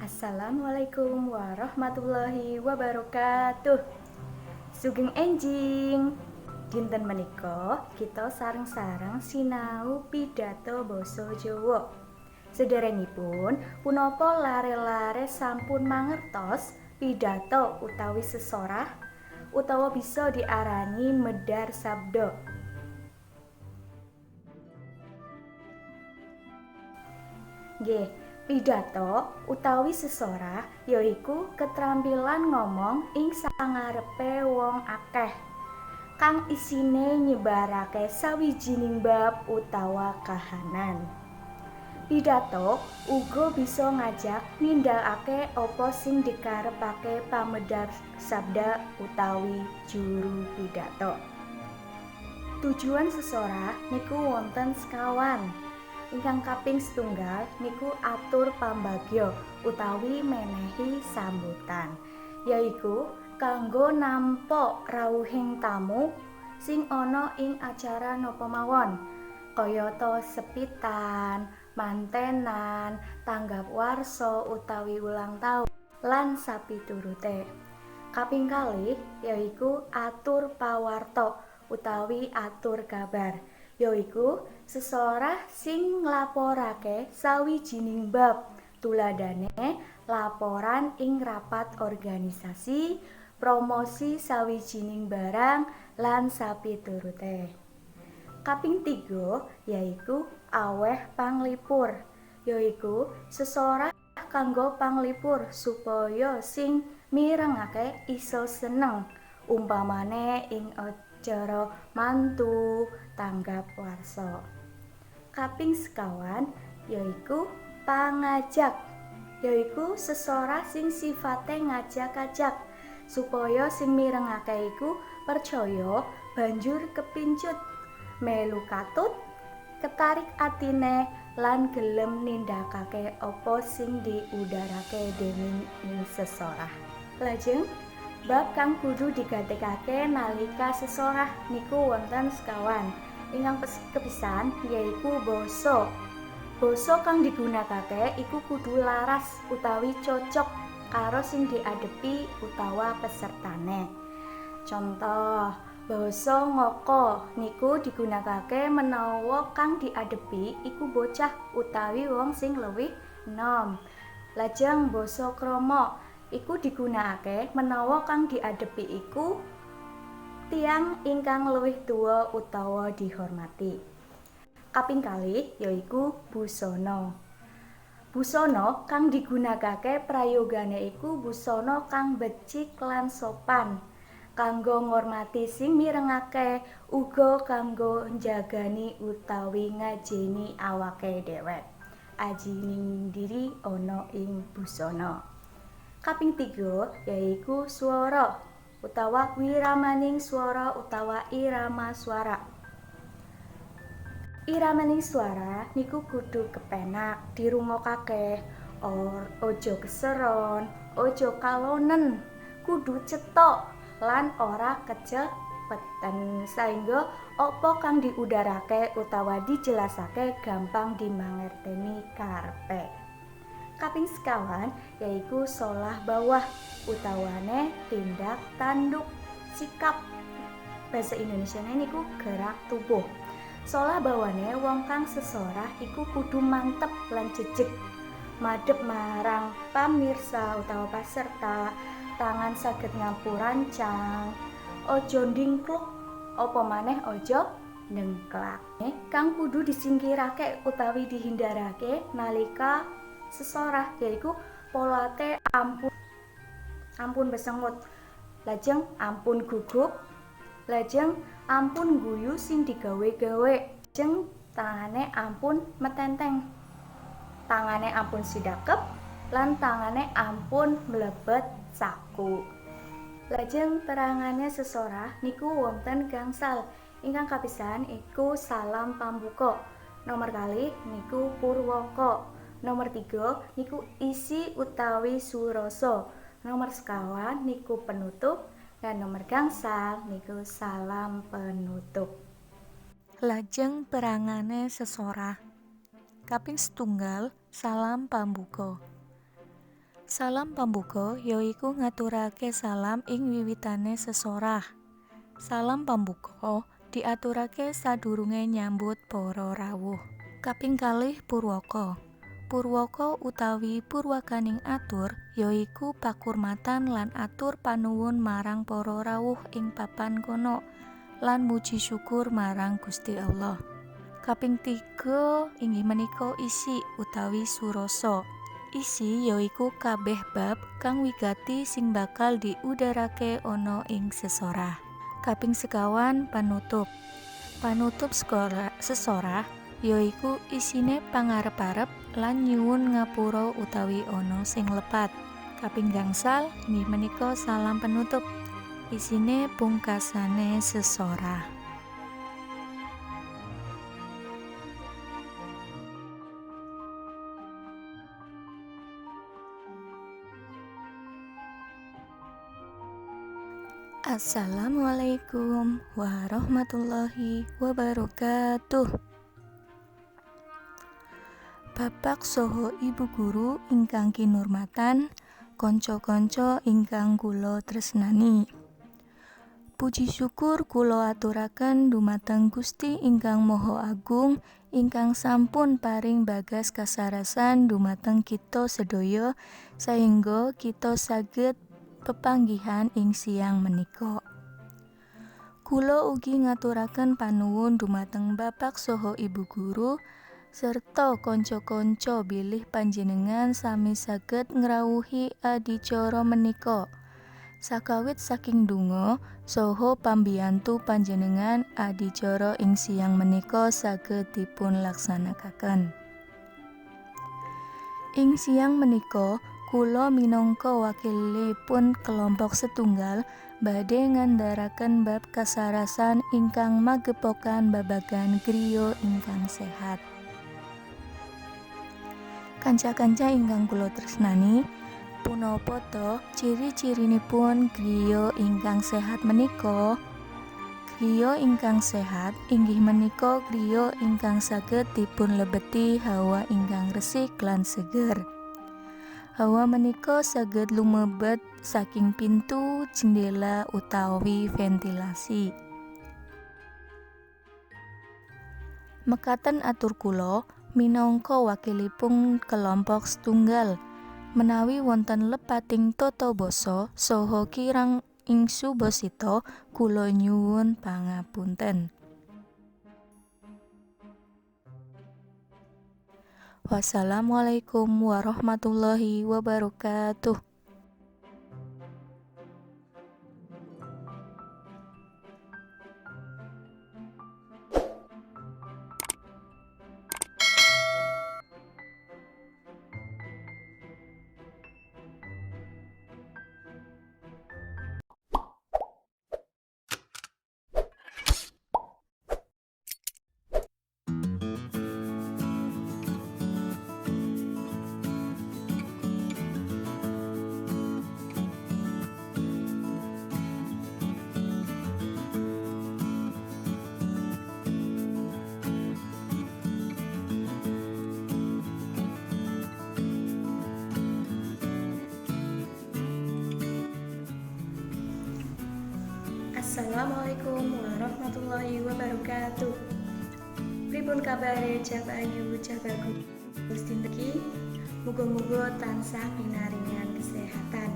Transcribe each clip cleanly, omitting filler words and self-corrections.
Assalamualaikum warahmatullahi wabarakatuh. Sugeng enjing. Dinten menika kita sareng-sareng sinau pidato basa Jawa. Sederengipun punapa lare-lare sampun mangertos pidato utawi sesorah utawa bisa diarani medhar sabda. Nggih, pidato utawi sesorah yaiku ketrampilan ngomong ing sangarepe wong akeh kang isine nyebarake sawijining bab utawa kahanan. Pidato uga bisa ngajak nindakake apa sing dikarepake pamedhar sabda utawi juru pidato. Tujuan sesorah niku wonten sekawan. Ingkang kaping setunggal niku atur pambagya utawi menehi sambutan, yaiku kanggo nampa rawuhing tamu sing ana ing acara napa mawon, kayata sepitan, mantenan, tanggap warsa utawi ulang taun lan sapiturute. Kaping kalih yaiku atur pawarta utawi atur kabar, yaiku sesorah sing nglaporake sawijining bab, tuladhane laporan ing rapat organisasi, promosi sawijining barang lan sapiturute. Kaping 3 yaiku aweh panglipur, yaiku sesorah kanggo panglipur supaya sing mirengake iso seneng, umpamane ing acara mantu, tanggap warsa. Kaping sekawan yaiku pangajak, yaiku sesorah sing sifate ngajak-ajak supaya sing mirengake iku percaya banjur kepincut, melu katut, ketarik atine lan gelem nindakake apa sing diudharake dening sesorah. Lajeng bab kang kudu digatekake nalika sesorah niku wonten sekawan. Ingkang kepisan yaiku basa. Basa kang digunakake iku kudu laras utawi cocok karo sing diadepi utawa pesertane. Contoh, basa ngoko niku digunakake menawa kang diadepi iku bocah utawi wong sing luwih enom. Lajeng basa krama iku digunakake menawa kang diadepi iku tiyang ingkang luwih tuwa utawa dihormati. Kaping kalih yaiku busana. Busana kang digunakake prayogane iku busana kang becik lan sopan, kanggo ngormati sing mirengake, uga kanggo njagani utawi ngajeni awake dhewek. Aji ning diri ana ing busana. Kaping 3 yaiku swara utawa wiramaning swara utawa irama swara. Iramaning swara niku kudu kepenak dirungokake, aja keseron, aja kalonen, kudu cetok lan ora kecepeten saengga apa kang diudharake utawa dijelasake gampang dimangerteni karepe. Kaping sekawan yaiku solah bawah utawane tindak tanduk sikap. Bahasa Indonesiane niku gerak tubuh. Solah bawane wong kang sesorah iku kudu mantep lan jejeg, madhep marang pamirsa utawa paserta, tangan saged ngampurancang, aja ndingkluk, apa maneh aja ndengklak. Kang kudu disingkirake utawi dihindarake nalika sesorah yaiku polate ampun besengut, lajeng ampun gugup, lajeng ampun guyu sing digawe-gawe, lajeng tangane ampun metenteng, tangane ampun sidakep, lan tangane ampun mlebet saku. Lajeng perangane sesorah niku wonten gangsal. Ingkang kapisan iku salam pambuka, nomor kalih niku purwaka, nomor 3 niku isi utawi surasa, nomor sekawan niku penutup, dan nomor gangsal niku salam penutup. Lajeng perangane sesorah. Kaping setunggal salam pambuka. Salam pambuka yaiku ngaturake salam ing wiwitane sesorah. Salam pambuka diaturake sadurunge nyambut para rawuh. Kaping kalih purwaka. Purwaka utawi purwakaning atur yaiku pakurmatan lan atur panuwun marang para rawuh ing papan kono lan muji syukur marang Gusti Allah. Kaping 3 inggih menika isi utawi surasa. Isi yaiku kabeh bab kang wigati sing bakal diudharake ana ing sesorah. Kaping 4 panutup. Panutup sesorah yaiku isine pangarep-arep lan nyuwun ngapura utawi ana sing lepat. Kaping gangsal inggih menika salam penutup. Isine pungkasane sesorah. Assalamualaikum warahmatullahi wabarakatuh. Bapak saha Ibu guru ingkang kinurmatan, kanca-kanca ingkang kula tresnani. Puji syukur kula aturaken dumateng Gusti ingkang Maha Agung ingkang sampun paring bagas kasarasan dumateng kita sedaya sehingga kita saged pepanggihan ing siang menika. Kula ugi ngaturaken panuwun dumateng Bapak saha Ibu guru serta kanca-kanca bilih panjenengan sami saged ngrawuhi adicara menika. Sakawit saking donga saha pambiyantu panjenengan adicara ing siang menika saged dipun laksanakaken. Ing siang menika kula minangka wakilipun kelompok setunggal badhe ngandharaken bab kasarasan ingkang magepokan babagan griya ingkang sehat. Kanca-kanca ingkang kula tresnani, punapa to ciri-cirinipun griya ingkang sehat menika? Griya ingkang sehat inggih menika griya ingkang saged dipun lebeti hawa ingkang resik lan seger. Hawa menika saged lumebet saking pintu, jendela utawi ventilasi. Mekaten atur kula minangka wakilipun kelompok setunggal. Menawi wonten lepating tata basa saha kirang ing subasita kula nyuwun pangapunten. Wassalamualaikum warahmatullahi wabarakatuh. Assalamualaikum warahmatullahi wabarakatuh. Pripun kabare Jaba Ayu Jaba Gusti iki? Muga-muga tansah pinaringan kesehatan.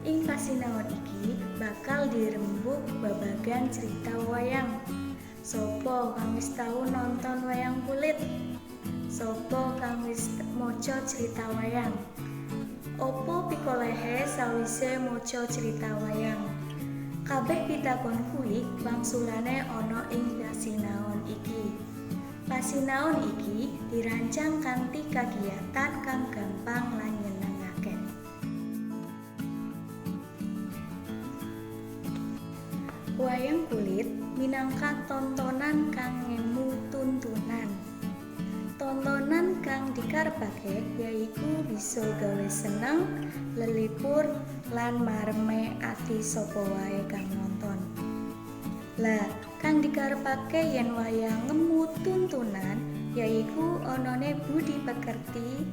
Ing pasinaon iki bakal dirembuk babagan cerita wayang. Sopo kang wis tau nonton wayang kulit? Sopo kang wis maca cerita wayang? Opo pikolehe sawise maca cerita wayang? Kabeh pitakon kuwi wangsulane ana ing pasinaon iki. Pasinaon iki dirancang kanthi kagiyatan kang gampang lan nyenengake. Wayang kulit minangka tontonan kang ngemu tuntunan. Tontonan kang dikarepake yaiku bisa gawe seneng, lelipur, lan mareme ati sapa wae kang nonton. Lah, kang dikarepake yen wayang ngemu tuntunan yaiku anane budi pekerti,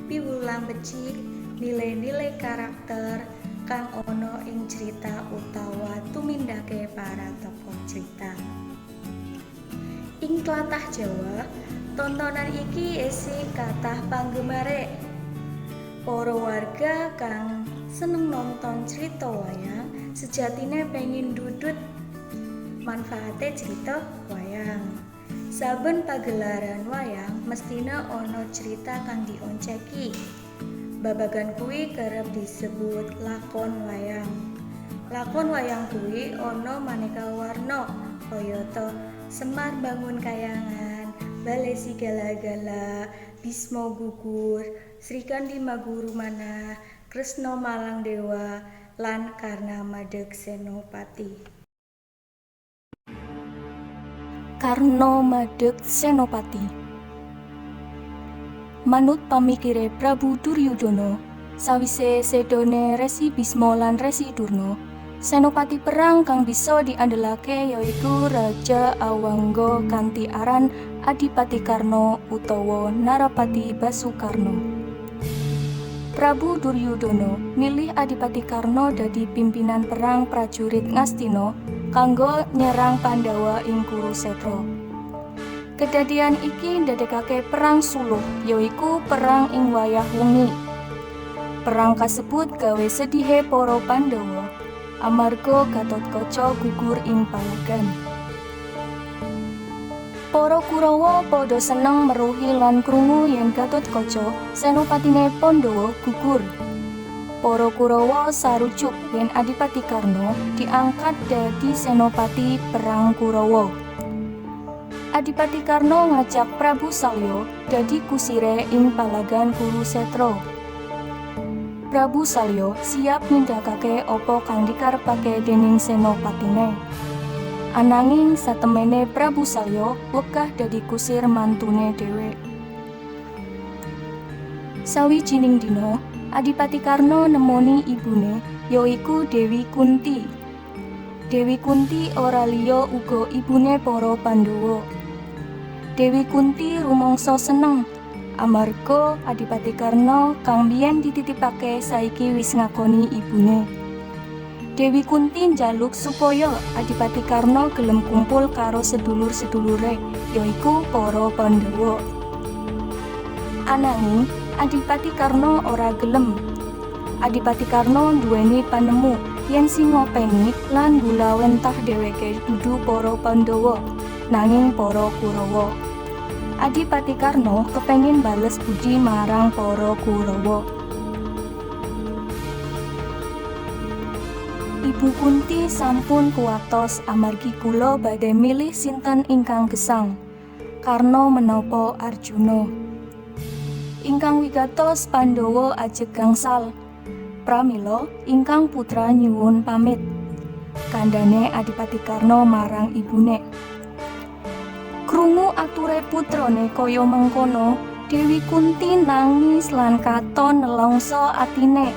piwulang becik, nilai-nilai karakter kang ana ing cerita utawa tumindake para tokoh cerita. Ing tlatah Jawa, tontonan iki isih kathah panggemare. Para warga kang seneng nonton cerita wayang sejatine pengin ndudut manfaate cerita wayang. Saben pagelaran wayang mestina ana cerita kang dionceki. Babagan kuwi kerep disebut lakon wayang. Lakon wayang kuwi ana maneka warna kayata Semar Bangun Kayangan, Balesi Gala-gala, Bisma Gugur, Srikandi Maguru Manah, Kresna Malang Dewa, lan Karna Madeg Senopati. Karna Madeg Senopati. Manut pamikire Prabu Duryudana, sawise sedone Resi Bisma lan Resi Durna, senopati perang kang bisa diandelake yaiku Raja Awangga kanthi aran Adipati Karna utawa Narapati Basukarna. Prabu Duryudana milih Adipati Karna dadi pimpinan perang prajurit Ngastina kanggo nyerang Pandhawa ing Kurusetra. Kedadian iki ndadekake perang suluh yaiku perang ing wayah wengi. Perang kasebut gawe sedihe para Pandhawa amarga Gatotkaca gugur ing palagan. Para Kurawa padha seneng meruhi lan krungu yen Gatotkaca senopatine Pandhawa gugur. Para Kurawa sarujuk yen Adipati Karna diangkat dadi senopati perang Kurawa. Adipati Karna ngajak Prabu Salya dadi kusire ing palagan Kurusetra. Prabu Salya siap nindakake apa kang dikarepake dening senopatine. Ananging satemene Prabu Salya wegah dadi kusir mantune dhewe. Sawijining dina, Adipati Karna nemoni ibune yaiku Dewi Kunti. Dewi Kunti ora liya uga ibune para Pandhawa. Dewi Kunti rumangsa seneng amarga Adipati Karna kang biyen dititipake saiki wis ngakoni ibune. Dewi Kunti njaluk supaya Adipati Karna gelem kumpul karo sedulur-sedulure yaiku para Pandhawa. Ananging Adipati Karna ora gelem. Adipati Karna duweni panemu yen sing ngopeni lan gulawentah dheweke dudu para Pandhawa nanging para Kurawa. Adipati Karna kepengin bales budi marang para Kurawa. Ibu Kunti sampun kuwatos amargi kula badhe milih sinten ingkang gesang, Karna menapa Arjuna. Ingkang wigatos Pandhawa ajeg gangsal. Pramila ingkang putra nyuwun pamit. Kandhane Adipati Karna marang ibune. Krungu ature putrane kaya mengkono, Dewi Kunti nangis lan katon nelongso atine.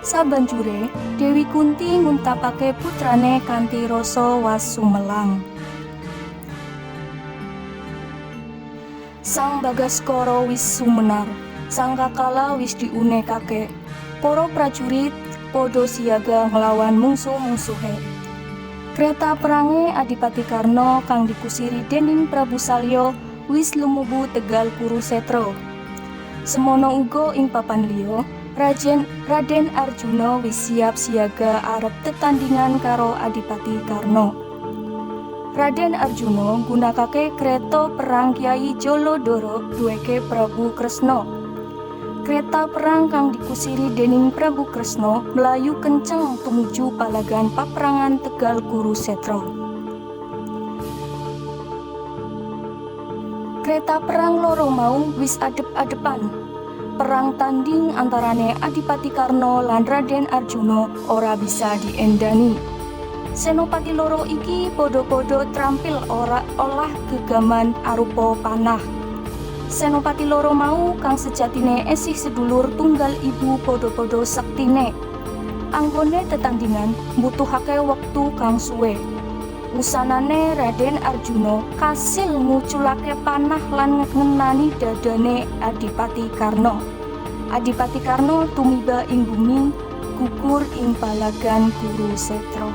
Sabanjure Dewi Kunti nguntapake putrane kanthi rasa wasumelang. Sang Bagaskara wis sumenar, sang Kakala wis diunekake. Para prajurit padha siaga nglawan mungsuh-mungsuhe. Kreta perange Adipati Karna kang dikusiri dening Prabu Salya wis lumubu tegal Kurusetra. Semono uga ing papan liya, Raden Arjuna wis siap siaga arep tetandingan karo Adipati Karna. Raden Arjuna nggunakake kreta perang Kyai Jaladara duweke Prabu Kresna. Kreta perang kang dikusiri dening Prabu Kresna mlayu kenceng tumuju palagan paperangan Tegal Kurusetra. Kreta perang loro mau wis adep-adepan. Perang tanding antarane Adipati Karna lan Raden Arjuna ora bisa diendani. Senopati loro iki padha-padha trampil ora olah gegaman arupa panah. Senopati loro mau kang sejatine esih sedulur tunggal ibu padha-padha sektine. Anggone tetandingan mbutuhake wektu kang suwe. Wusanane Raden Arjuna kasil nguculake panah lan ngenani dadane Adipati Karna. Adipati Karna tumiba ing bumi, gugur ing palagan Kurusetra.